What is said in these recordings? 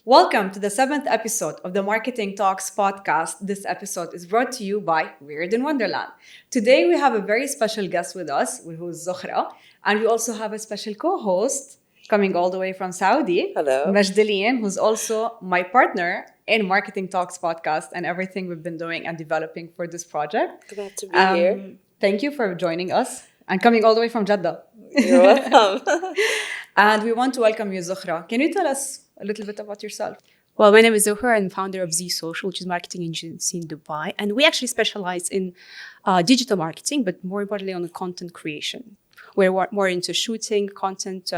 Welcome to the seventh episode of the Marketing Talks podcast. This episode is brought to you by Weird In Wonderland. Today we have a very special guest with us, who is Zukhra, and we also have a special co-host coming all the way from Saudi, Hello. Majdeline, who's also my partner in Marketing Talks podcast and everything we've been doing and developing for this project. Glad to be here. Thank you for joining us and coming all the way from Jeddah. You're welcome. And we want to welcome you, Zukhra. Can you tell us a little bit about yourself? Well, my name is Zukhra. I'm founder of Z Social, which is a marketing agency in Dubai. And we actually specialize in digital marketing, but more importantly on the content creation. We're more into shooting, content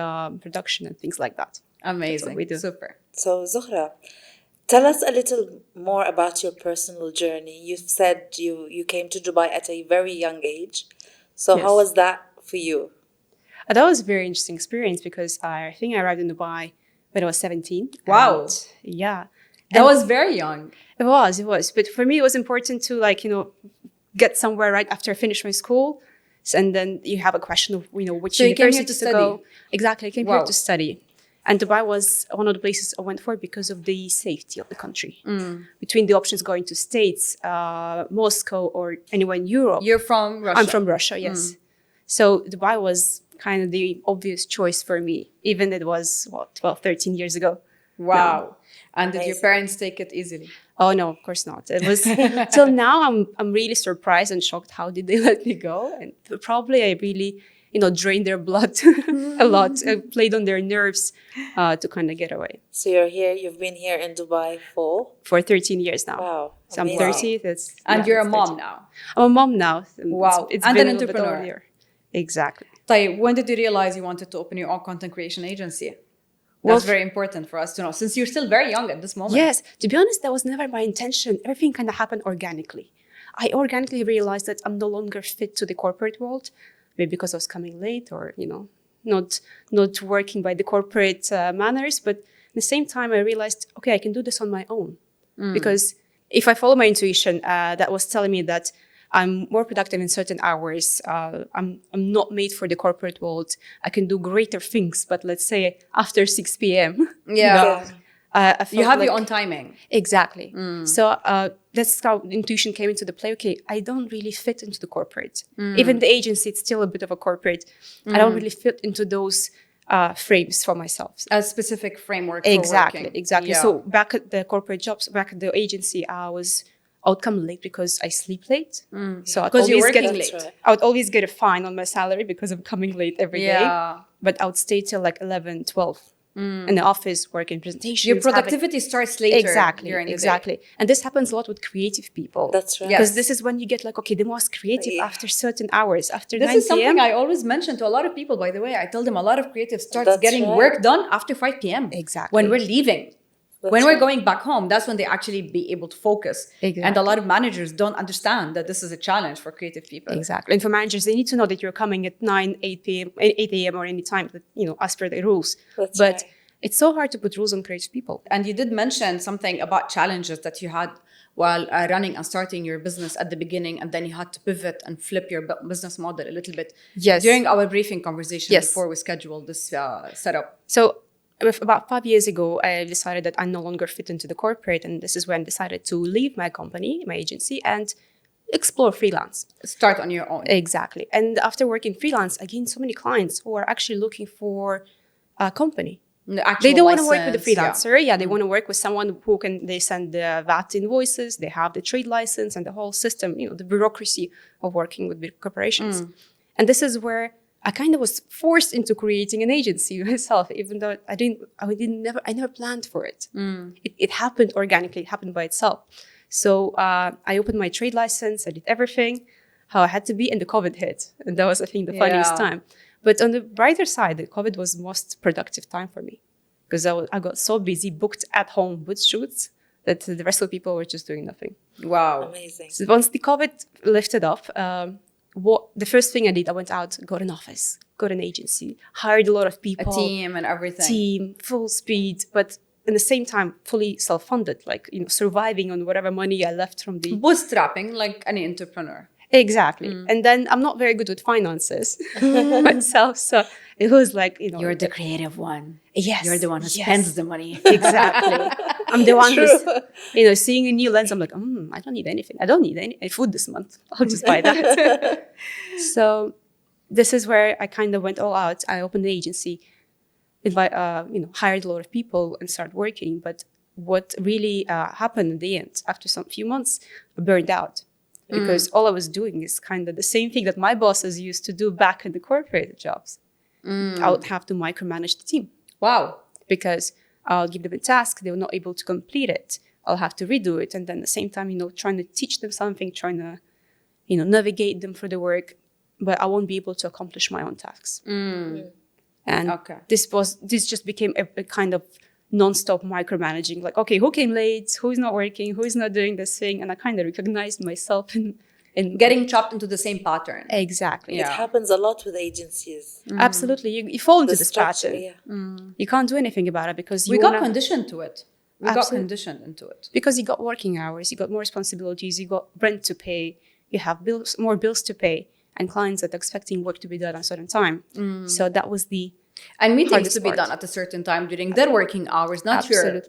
production and things like that. Amazing. We do. Super. So, Zukhra, tell us a little more about your personal journey. You've said you came to Dubai at a very young age. So Yes. how was that for you? That was a very interesting experience because I think I arrived in Dubai when I was 17. Wow. And, yeah. That was very young. It was. But for me, it was important to get somewhere right after I finished my school. And then you have a question of, which So you came here university to go. study? Exactly. I came Wow. here to study. And Dubai was one of the places I went for because of the safety of the country. Between the options going to States, Moscow, or anywhere in Europe. You're from Russia. I'm from Russia, yes. So Dubai was kind of the obvious choice for me, even it was, 12, 13 years ago. Wow. And did your Amazing. parents take it easily? Oh, no, of course not. It was, till now, I'm really surprised and shocked. How did they let me go? And probably I really, drained their blood a lot. I played on their nerves to kind of get away. So you've been here in Dubai For 13 years now. wow. So I'm amazing. 30. And you're a that's mom 13. now. I'm a mom now. Wow. It's And been an a little bit over entrepreneur. a year. Exactly. Tayyip, when did you realize you wanted to open your own content creation agency? Well, That's very important for us to know, since you're still very young at this moment. Yes, to be honest, that was never my intention. Everything kind of happened organically. I organically realized that I'm no longer fit to the corporate world, maybe because I was coming late or, not working by the corporate manners. But at the same time, I realized, okay, I can do this on my own. Because if I follow my intuition, that was telling me that I'm more productive in certain hours. I'm not made for the corporate world. I can do greater things, but let's say after 6 p.m. Yeah. I felt You have like- your own timing. Exactly. So that's how intuition came into the play. Okay, I don't really fit into the corporate. Even the agency, it's still a bit of a corporate. I don't really fit into those frames for myself. A specific framework for Exactly. working. Yeah. So back at the corporate jobs, back at the agency, I would come late because I sleep late. So I'd Because you're always working get late. That's right. I would always get a fine on my salary because of coming late every day. Yeah. But I would stay till like 11, 12 in the office working presentations. Your having- productivity starts later during the day. Exactly. And this happens a lot with creative people. That's right. Yeah. Because Yes. this is when you get like, okay, the most creative Yeah. after certain hours, after This 9 is something p.m. I always mention to a lot of people, by the way. I tell them a lot of creatives starts That's getting right. work done after 5 p.m. Exactly. When we're leaving. That's when we're right. going back home, that's when they actually be able to focus. Exactly. And a lot of managers don't understand that this is a challenge for creative people. Exactly. And for managers, they need to know that you're coming at 9, 8 p.m., 8 a.m. or any time that, as per the rules. That's but right. it's so hard to put rules on creative people. And you did mention something about challenges that you had while running and starting your business at the beginning, and then you had to pivot and flip your business model a little bit. Yes. During our briefing conversation Yes. before we scheduled this setup. So about 5 years ago, I decided that I no longer fit into the corporate. And this is when I decided to leave my company, my agency, and explore freelance. Start on your own. Exactly. And after working freelance, I gained so many clients who are actually looking for a company. The actual They don't want to work with a license, yeah. freelancer. Yeah, they want to work with someone who they send the VAT invoices, they have the trade license and the whole system, the bureaucracy of working with big corporations. And this is where I kind of was forced into creating an agency myself, even though I never planned for it. It happened organically, it happened by itself. So I opened my trade license, I did everything how I had to be, and the COVID hit. And that was, I think, the funniest Yeah. time. But on the brighter side, the COVID was the most productive time for me because I got so busy, booked at home with shoots that the rest of the people were just doing nothing. Wow. Amazing. So once the COVID lifted up, the first thing I did, I went out, got an office, got an agency, hired a lot of A people. team and everything. Team, full speed, but at the same time, fully self-funded, like, surviving on whatever money I left from the... Bootstrapping like any entrepreneur. Exactly. And then I'm not very good with finances myself. So it was like, You're the creative one. yes. You're the one who yes. spends the money. Exactly. I'm the one True. who's, seeing a new lens. I'm like, I don't need anything. I don't need any food this month. I'll just buy that. So this is where I kind of went all out. I opened an agency, hired a lot of people and started working. But what really happened in the end, after some few months, I burned out. Because all I was doing is kind of the same thing that my bosses used to do back in the corporate jobs. I would have to micromanage the team. Wow. Because I'll give them a task, they were not able to complete it. I'll have to redo it. And then at the same time, trying to teach them something, trying to, navigate them through the work, but I won't be able to accomplish my own tasks. And this just became a kind of non-stop micromanaging, like, okay, who came late, who is not working, who is not doing this thing. And I kind of recognized myself in Getting trapped into the same pattern. Exactly. It happens a lot with agencies. Absolutely. You fall into The this structure, pattern. You can't do anything about it because we got conditioned to it. We got conditioned into it. Because you got working hours, you got more responsibilities, you got rent to pay, you have more bills to pay, and clients that are expecting work to be done at a certain time. So that was the And meetings hardest to be part. done at a certain time during their working hours, not your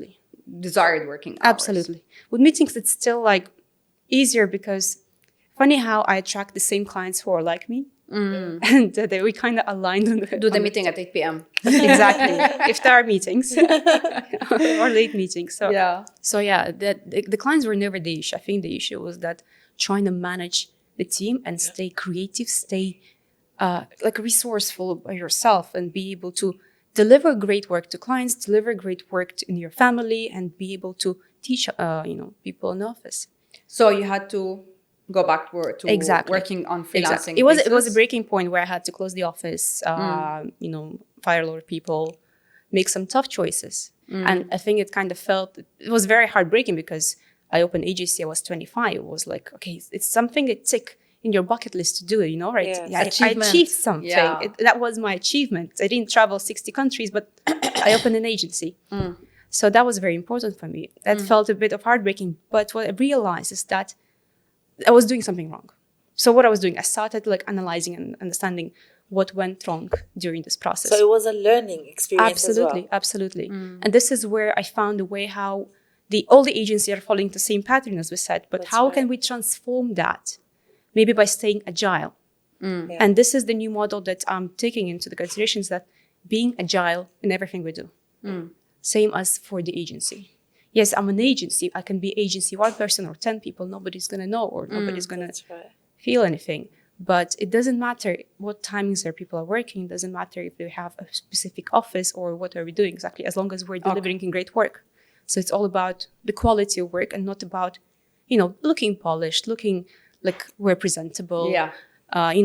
desired working hours. Absolutely. With meetings, it's still like easier because funny how I attract the same clients who are like me. And we kind of aligned on Do the meeting at 8 p.m. Exactly. If there are meetings or late meetings. So the clients were never the issue. I think the issue was that trying to manage the team and stay creative, stay resourceful by yourself and be able to deliver great work to clients, deliver great work in your family, and be able to teach people in the office. So you had to go back to working on freelancing. It was a breaking point where I had to close the office, fire a lot of people, make some tough choices. And I think it was very heartbreaking because I opened agency, I was 25. It was like, okay, it's something that tick in your bucket list to do, right? Yes. I achieved something. Yeah. That was my achievement. I didn't travel 60 countries, but I opened an agency. So that was very important for me. That felt a bit of heartbreaking. But what I realized is that I was doing something wrong. So what I was doing, I started analyzing and understanding what went wrong during this process. So it was a learning experience Absolutely. And this is where I found a way how all the agencies are following the same pattern, as we said. But how can we transform that? Maybe by staying agile. And this is the new model that I'm taking into the considerations, that being agile in everything we do. Same as for the agency. Yes, I'm an agency. I can be agency 1 person or 10 people. Nobody's going to know or nobody's going to feel anything. But it doesn't matter what timings our people are working. It doesn't matter if they have a specific office or what are we doing exactly, as long as we're delivering great work. So it's all about the quality of work and not about, looking polished, looking like we're presentable. Yeah.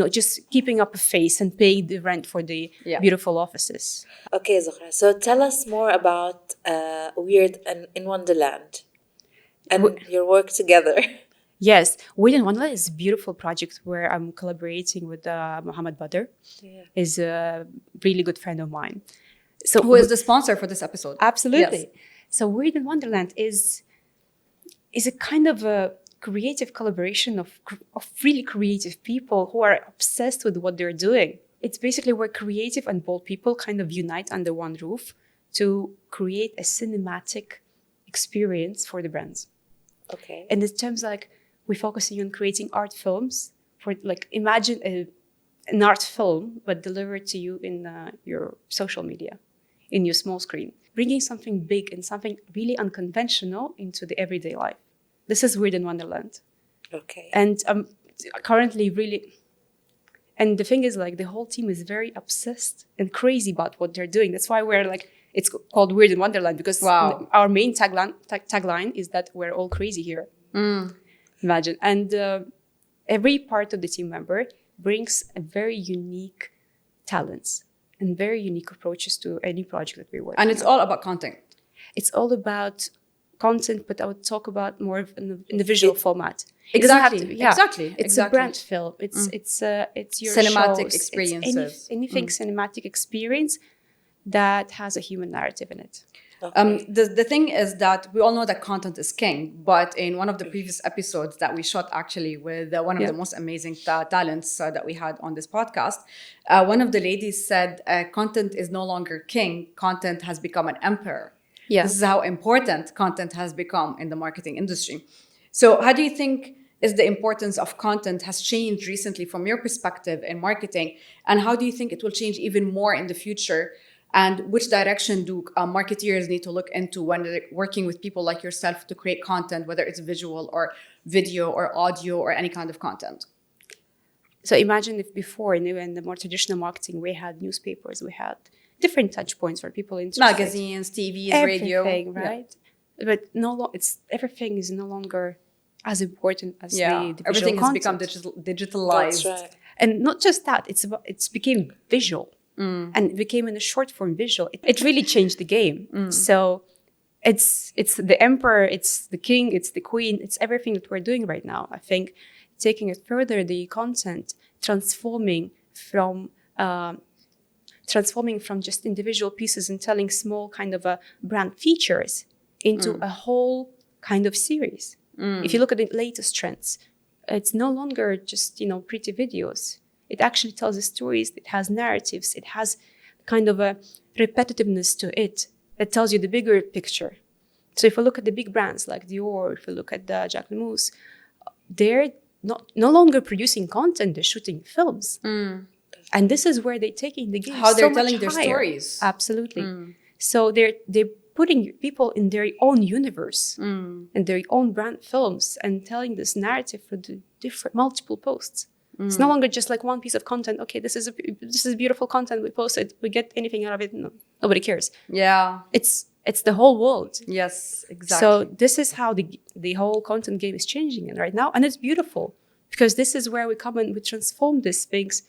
Just keeping up a face and paying the rent for the beautiful offices. Okay, Zukhra. So tell us more about Weird in Wonderland and your work together. Yes, Weird In Wonderland is a beautiful project where I'm collaborating with Mohammed Badr. He's a really good friend of mine. So who is the sponsor for this episode? Absolutely. Yes. So Weird In Wonderland is a kind of a creative collaboration of really creative people who are obsessed with what they're doing. It's basically where creative and bold people kind of unite under one roof to create a cinematic experience for the brands. Okay. And in terms we're focusing on creating art films for imagine an art film but delivered to you in your social media, in your small screen, bringing something big and something really unconventional into the everyday life. This is Weird in Wonderland. Okay. And I'm currently really... And the thing is, the whole team is very obsessed and crazy about what they're doing. That's why we're it's called Weird in Wonderland, because our main tagline is that we're all crazy here. Imagine. And every part of the team member brings a very unique talents and very unique approaches to any project that we're working on. And it's all about content. It's all about content, but I would talk about more in the visual format. Exactly. It's a brand film. It's your cinematic shows. experiences. It's anything cinematic experience that has a human narrative in it. The thing is that we all know that content is king, but in one of the previous episodes that we shot actually with one of the most amazing talents that we had on this podcast, one of the ladies said content is no longer king, content has become an emperor. Yeah. This is how important content has become in the marketing industry. So how do you think is the importance of content has changed recently from your perspective in marketing? And how do you think it will change even more in the future? And which direction do marketeers need to look into when they're working with people like yourself to create content, whether it's visual or video or audio or any kind of content? So imagine if before, in the more traditional marketing, we had newspapers, we had different touch points for people interested. Magazines, TVs, radio. Everything, right? Yeah. But everything is no longer as important as the visual everything has become That's digitalized. right. And not just that, it's became visual. And it became in a short form visual. It really changed the game. So it's the emperor, it's the king, it's the queen, it's everything that we're doing right now. I think taking it further, the content transforming from just individual pieces and telling small kind of brand features into a whole kind of series. If you look at the latest trends, it's no longer just pretty videos. It actually tells the stories, it has narratives, it has kind of a repetitiveness to it that tells you the bigger picture. So if you look at the big brands like Dior, if you look at Jacques Lemus, they're no longer producing content, they're shooting films. And this is where they're taking the game. How they're so telling much their higher. stories. Absolutely. So they're putting people in their own universe and their own brand films and telling this narrative for the multiple posts. It's no longer just like one piece of content. Okay, this is beautiful content. We post it. We get anything out of it? No, nobody cares. Yeah. It's the whole world. Yes, exactly. So this is how the whole content game is changing right now, and it's beautiful because this is where we come and we transform these things.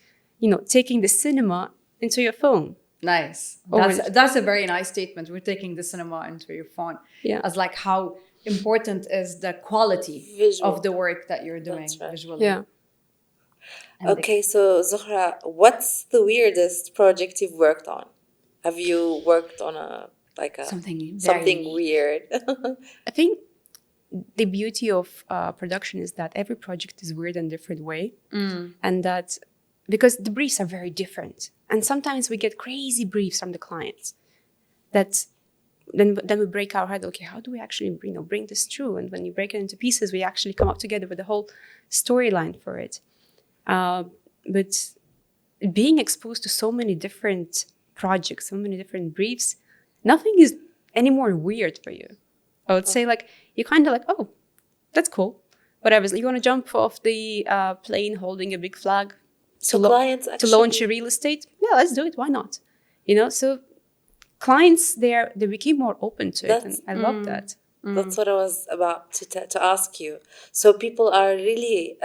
Taking the cinema into your phone. Nice. That's a very nice statement. We're taking the cinema into your phone. Yeah. As like how important is the quality of the work that you're doing visually. Yeah. Okay, so Zukhra, what's the weirdest project you've worked on? Have you worked on something weird? I think the beauty of production is that every project is weird in a different way, and that because the briefs are very different, and sometimes we get crazy briefs from the clients that then we break our head. Okay, how do we actually bring this through? And when you break it into pieces, we actually come up together with the whole storyline for it. But being exposed to so many different projects, so many different briefs, nothing is any more weird for you. I would say you kind of oh, that's cool. Whatever. You want to jump off the plane holding a big flag So clients actually... to launch a real estate? Yeah, let's do it. Why not? So clients, they became more open to it. And I love that. That's what I was about to ask you. So people are really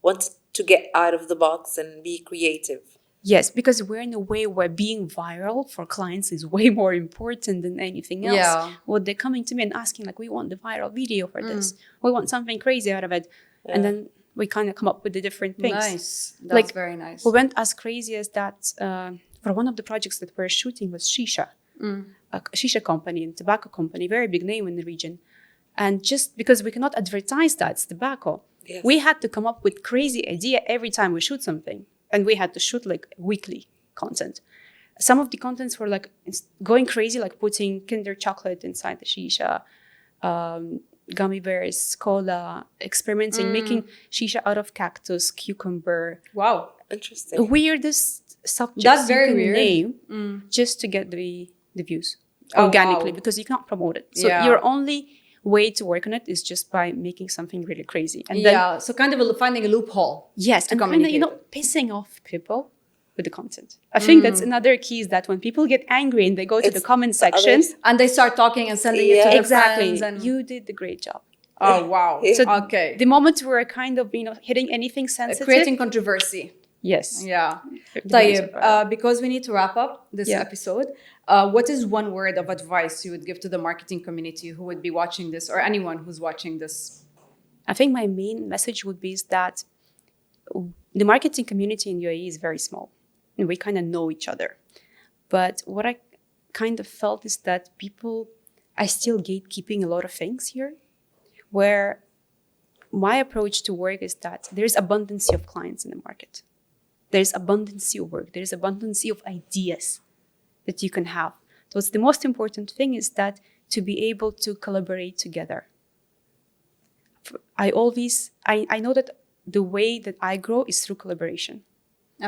want to get out of the box and be creative. Yes, because we're in a way where being viral for clients is way more important than anything else. Yeah. Well, they're coming to me and asking we want the viral video for this. We want something crazy out of it. Yeah. And then we kind of come up with the different things. Nice. That's very nice. We went as crazy as that for one of the projects that we're shooting was Shisha. A Shisha company and tobacco company, very big name in the region. And just because we cannot advertise that, it's tobacco, yes. We had to come up with crazy idea every time we shoot something. And we had to shoot weekly content. Some of the contents were going crazy, like putting Kinder chocolate inside the Shisha, gummy bears, cola, experimenting, making Shisha out of cactus, cucumber. Wow. Interesting. Weirdest subjects That's very you can weird. name just to get the views organically, because you can't promote it. So your only way to work on it is just by making something really crazy. And then, so kind of finding a loophole. Yes, and communicate. kind of pissing off people with the content. I think that's another key, is that when people get angry and they go to the comment section and they start talking and sending it to their friends. And you did a great job. Oh, wow. Yeah. So okay. the moment we're kind of hitting anything sensitive, Creating controversy. yes. Yeah. Depends Tayyib, because we need to wrap up this episode, what is one word of advice you would give to the marketing community who would be watching this, or anyone who's watching this? I think my main message would be is that the marketing community in UAE is very small and we kind of know each other. But what I kind of felt is that people are still gatekeeping a lot of things here, where my approach to work is that there's abundance of clients in the market. There's abundance of work. There's abundance of ideas that you can have. So the most important thing is that to be able to collaborate together. I know that the way that I grow is through collaboration.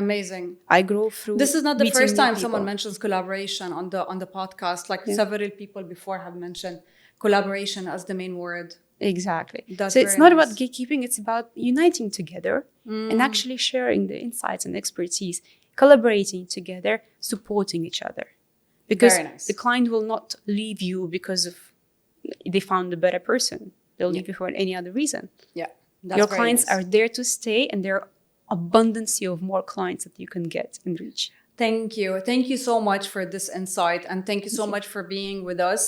Amazing. I grow through. This is not the first time someone people. mentions collaboration on the podcast. Like several people before have mentioned collaboration as the main word. Exactly. That's so it's not about gatekeeping, it's about uniting together and actually sharing the insights and expertise, collaborating together, supporting each other. Because the client will not leave you because of they found a better person. They'll leave you for any other reason. Yeah. Your clients are there to stay, and there are abundance of more clients that you can get and reach. Thank you. Thank you so much for this insight. And thank you so much for being with us.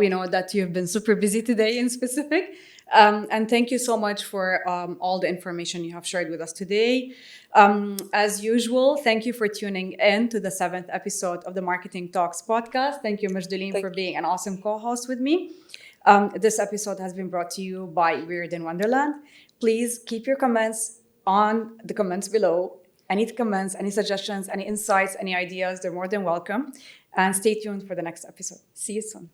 We know that you've been super busy today in specific. And thank you so much for all the information you have shared with us today. As usual, thank you for tuning in to the 7th episode of the Marketing Talks podcast. Thank you, Majdeline, for being an awesome co-host with me. This episode has been brought to you by Weird In Wonderland. Please keep your comments on the comments below. Any comments, any suggestions, any insights, any ideas, they're more than welcome. And stay tuned for the next episode. See you soon.